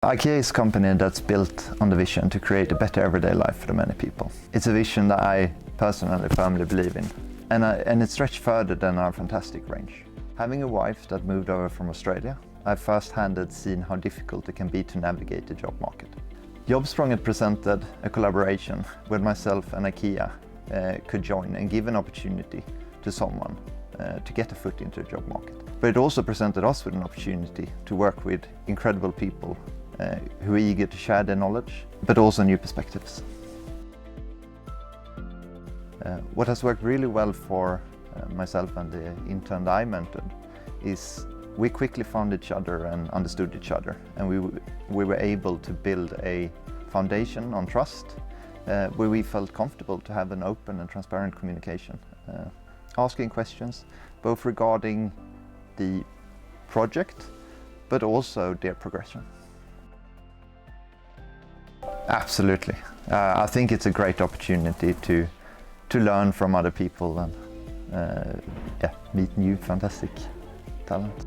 IKEA is a company that's built on the vision to create a better everyday life for the many people. It's a vision that I personally firmly believe in, and it stretched further than our fantastic range. Having a wife that moved over from Australia, I've first-hand seen how difficult it can be to navigate the job market. Jobbsprånget presented a collaboration where myself and IKEA could join and give an opportunity to someone to get a foot into the job market. But it also presented us with an opportunity to work with incredible people who are eager to share their knowledge, but also new perspectives. What has worked really well for myself and the intern that I mentored is we quickly found each other and understood each other, and we were able to build a foundation on trust where we felt comfortable to have an open and transparent communication, asking questions both regarding the project but also their progression. Absolutely. I think it's a great opportunity to learn from other people and meet new fantastic talent.